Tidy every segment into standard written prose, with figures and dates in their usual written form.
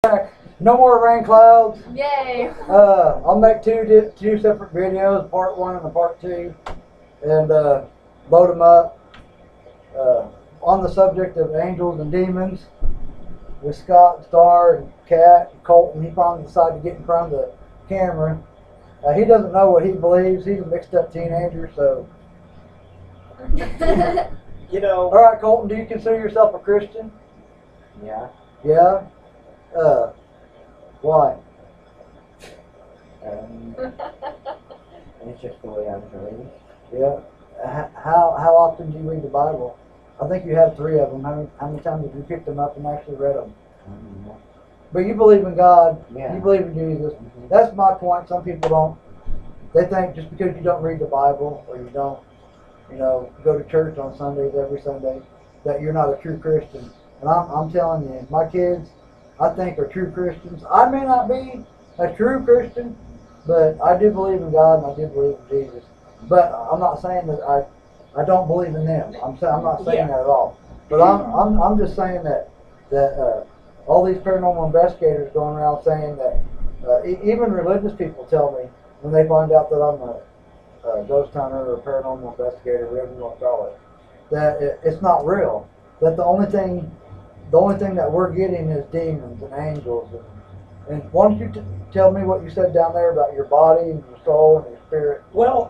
No more rain clouds. Yay! I'll make two separate videos, part one and the part two, and load them up on the subject of angels and demons with Scott, Star, and Kat, and Colton. He finally decided to get in front of the camera. He doesn't know what he believes. He's a mixed up teenager, so. All right, Colton, do you consider yourself a Christian? Yeah. Yeah? Why? It's just the way I'm raised. Yeah. How often do you read the Bible? I think you have 3 of them. How many times have you picked them up and actually read them? But you believe in God. Yeah. You believe in Jesus. That's my point. Some people don't. They think just because you don't read the Bible or you don't, go to church on Sundays every Sunday, that you're not a true Christian. And I'm telling you, my kids, I think, are true Christians. I may not be a true Christian, but I do believe in God and I do believe in Jesus. But I'm not saying that I don't believe in them. I'm not saying that at all. But I'm just saying that all these paranormal investigators going around saying that even religious people tell me when they find out that I'm a ghost hunter or a paranormal investigator, whatever you want to call it, that it's not real. That the only thing that we're getting is demons and angels. And why don't you tell me what you said down there about your body and your soul and your spirit? Well,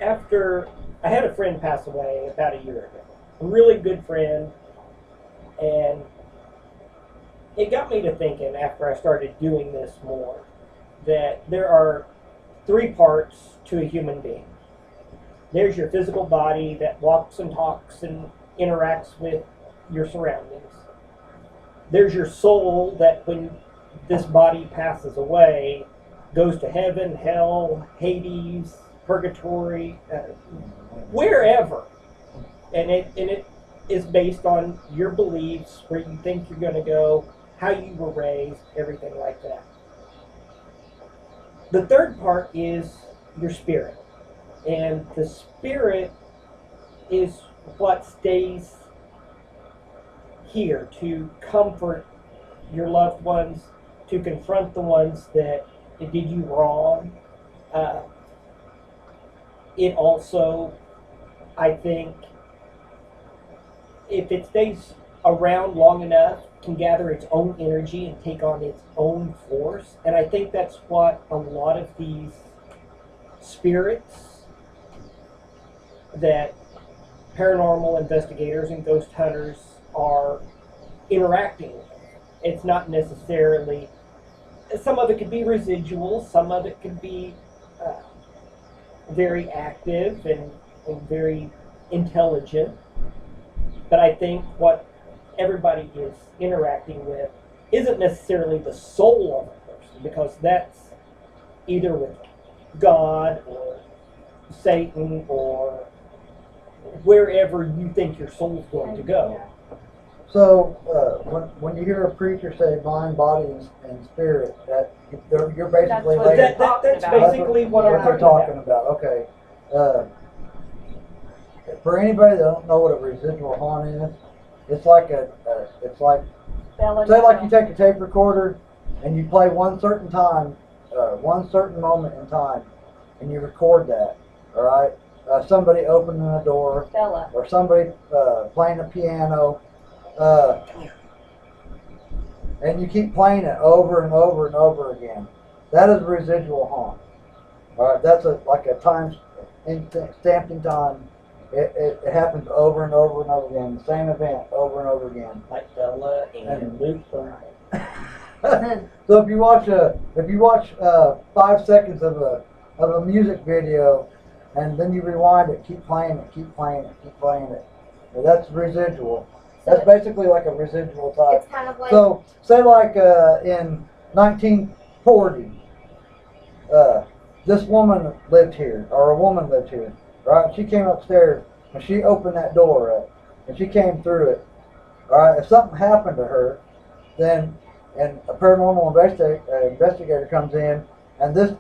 after I had a friend pass away about a year ago, a really good friend, and it got me to thinking after I started doing this more that there are 3 parts to a human being. There's your physical body that walks and talks and interacts with your surroundings. There's your soul that when this body passes away goes to heaven, hell, Hades, purgatory, wherever. And it is based on your beliefs, where you think you're going to go, how you were raised, everything like that. The 3rd part is your spirit. And the spirit is what stays here to comfort your loved ones, to confront the ones that did you wrong. It also, I think, if it stays around long enough, can gather its own energy and take on its own force. And I think that's what a lot of these spirits that paranormal investigators and ghost hunters are interacting with. It's not necessarily, some of it could be residual, some of it could be very active and very intelligent. But I think what everybody is interacting with isn't necessarily the soul of a person, because that's either with God or Satan or wherever you think your soul's going to go. So when you hear a preacher say mind, body, and spirit, that you're basically that's basically what they're talking about. Okay. For anybody that don't know what a residual haunt is, it's like say like you take a tape recorder and you play one certain time, one certain moment in time, and you record that. All right. Somebody opening a door, or somebody playing a piano, and you keep playing it over and over and over again. That is a residual haunt. All right, that's like a time stamped in time. It happens over and over and over again. The same event over and over again. Like Bella and Luke. So if you watch 5 seconds of a music video, and then you rewind it, keep playing it, keep playing it, keep playing it. Well, that's residual. That's basically like a residual type. It's kind of like, so say like in 1940, this woman lived here, or a woman lived here, right? She came upstairs and she opened that door up, and she came through it. All right, if something happened to her, then and a paranormal investigator comes in, and they're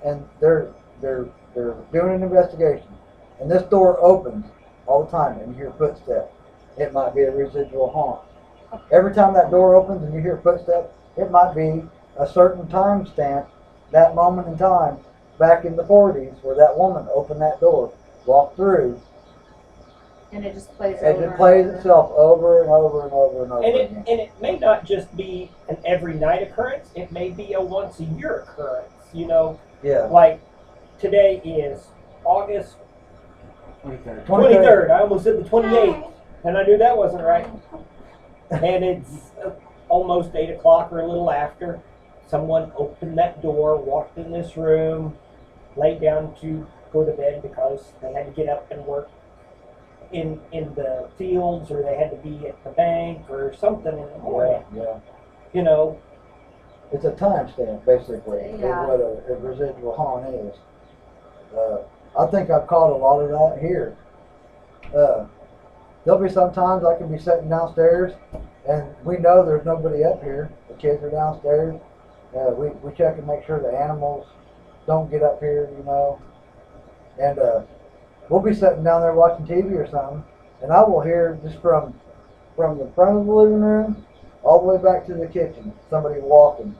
doing an investigation, and this door opens all the time, and you hear footsteps. It might be a residual haunt. Every time that door opens and you hear footsteps, it might be a certain time stamp, that moment in time, back in the 40s, where that woman opened that door, walked through, And it just plays and over it plays and over. itself over and over and over and over And again. it may not just be an every night occurrence. It may be a once a year occurrence. You know, Yeah. like today is August 23rd. 23rd. I almost said the 28th, and I knew that wasn't right. And it's almost 8 o'clock or a little after. Someone opened that door, walked in this room, laid down to go to bed because they had to get up and work in the fields, or they had to be at the bank or something in the morning. Yeah. You know, It's a time stamp, basically, is Yeah. what a residual haunt is. I think I've caught a lot of that here. There'll be sometimes I can be sitting downstairs, and we know there's nobody up here. The kids are downstairs. We check and make sure the animals don't get up here, you know. And we'll be sitting down there watching TV or something, and I will hear just from the front of the living room all the way back to the kitchen, somebody walking.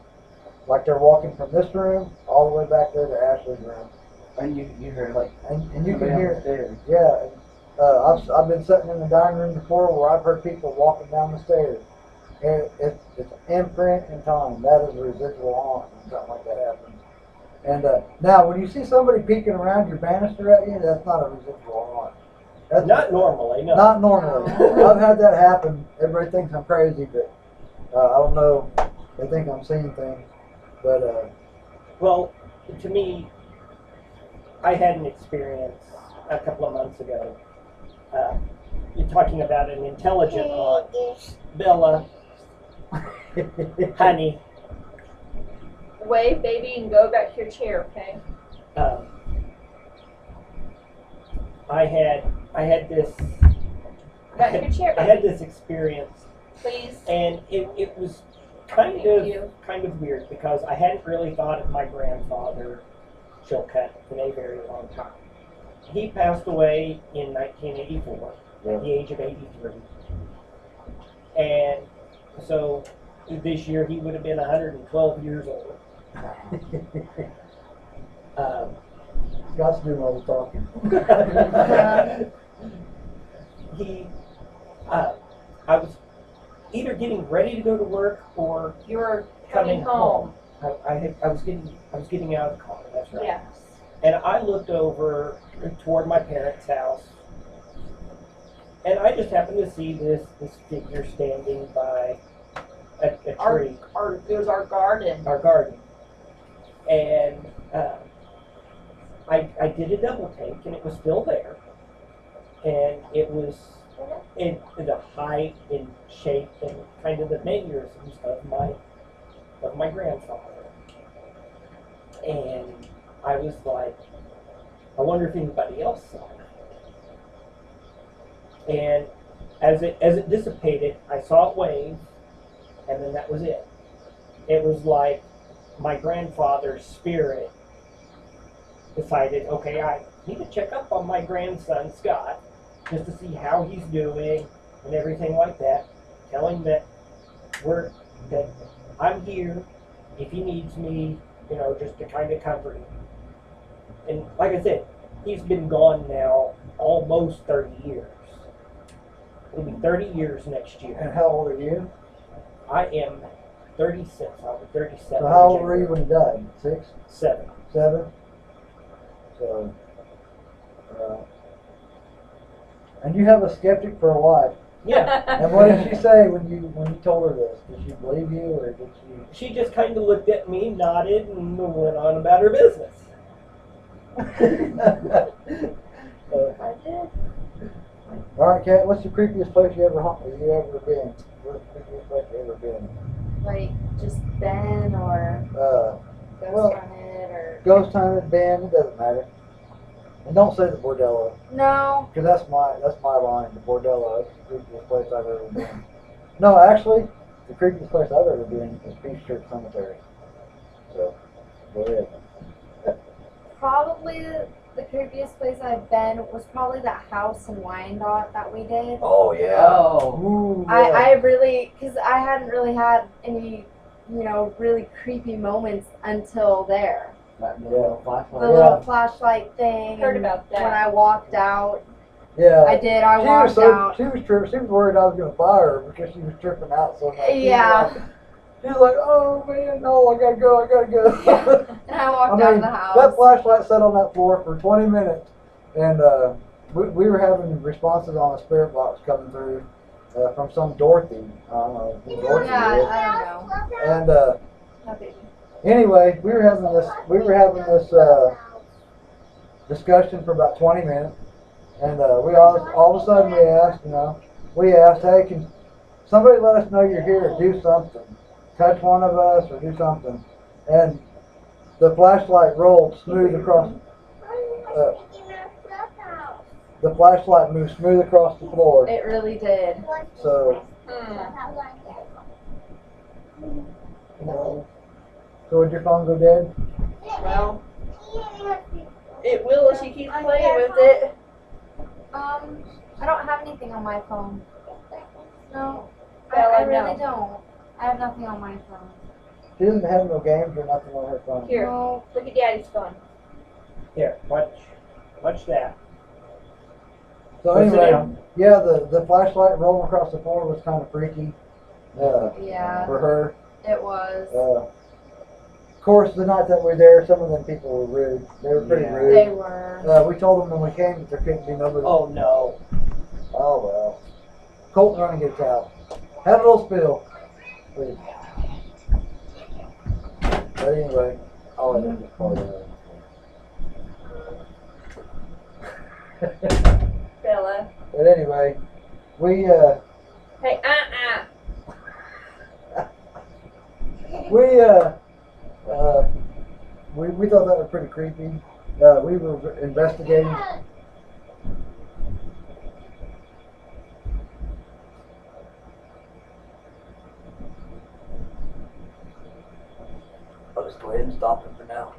Like they're walking from this room all the way back there to Ashley's room. And you heard like And you somebody can on hear the stairs. yeah, I've been sitting in the dining room before where I've heard people walking down the stairs. And it's an imprint in time. That is a residual haunt when something like that happens. And now, when you see somebody peeking around your banister at you, that's not a residual haunt. That's not normally, no. Not normally. No. I've had that happen. Everybody thinks I'm crazy, but I don't know. They think I'm seeing things. But Well, to me, I had an experience a couple of months ago. You're talking about an intelligent haunt. Bella, honey, Wave, baby, and go back to your chair, okay? I had this Back to your chair, I had baby. this experience, Please. and it was kind Thank you. of weird because I hadn't really thought of my grandfather, Chilcutt, in a very long time. He passed away in 1984 at the age of 83, and so this year he would have been 112 years old. Scott's doing all the talking. He, I was either getting ready to go to work or You were coming coming home. I was getting out of the car. That's right. Yes. And I looked over toward my parents' house, and I just happened to see this figure standing by a tree, It was our garden. our garden, and I did a double take, and it was still there, and it was in the height and shape and kind of the mannerisms of my grandfather, and I was like, I wonder if anybody else saw it. And as it dissipated, I saw it wave, and then that was it. It was like my grandfather's spirit decided, okay, I need to check up on my grandson Scott just to see how he's doing and everything like that. Tell him that that I'm here if he needs me, you know, just to kind of comfort him. And like I said, he's been gone now almost 30 years. It'll be 30 years next year. And how old are you? I am 36. I'll be 37. So how old were you when he died? 6? 7. 7? So, and you have a skeptic for a wife. Yeah. And what did she say when you told her this? Did she believe you, or did she? She just kind of looked at me, nodded, and went on about her business. I did. All right, Kat. What's the creepiest place you ever been? What's the creepiest place you ever been? Like, just Ben or Ghost well, Hunted or... Ghost hunted, band. It doesn't matter. And don't say the bordello, No. because that's my line. The bordello. That's the creepiest place I've ever been. No, actually, the creepiest place I've ever been is Peace Church Cemetery. So, go ahead. Probably the creepiest place I've been was probably that house in Wyandotte that we did. Oh yeah. Oh. Ooh, yeah. I really, because I hadn't really had any, really creepy moments until there. That little The flashlight. little flashlight thing. Heard and about that. When I walked out, Yeah. I did. I She was walked out. She was worried I was gonna fire her because she was tripping out so much. Yeah. She was like, oh man, no, I gotta go. And I walked I out mean, of the house. that flashlight sat on that floor for 20 minutes, and we were having responses on a spirit box coming through from some Dorothy. I don't know who Dorothy Yeah, is. I don't know. And No baby. anyway, we were having this discussion for about 20 minutes, and we all of a sudden we asked, hey, can somebody let us know you're here? Do something, touch one of us or do something, and the flashlight rolled smooth across. The flashlight moved smooth across the floor. It really did. So, so would your phone go dead? Well, it will if she keeps playing with it. I don't have anything on my phone. No, Well, I I really know. don't. I have nothing on my phone. She doesn't have no games or nothing on her phone. Here, No. look at Daddy's phone. Here, watch that. So Go sit anyway, down. yeah, the flashlight rolling across the floor was kind of freaky Yeah, for her. it was. Of course, the night that we were there, some of them people were rude. They were pretty Yeah. rude. They were. We told them when we came that there couldn't be nobody. Oh no. Oh well. Colton running gets out. Had a little spill. Please. But anyway, I'll let it part of it. Bella. But anyway, we Hey, we thought that was pretty creepy. We were investigating. I'll just go ahead and stop it for now.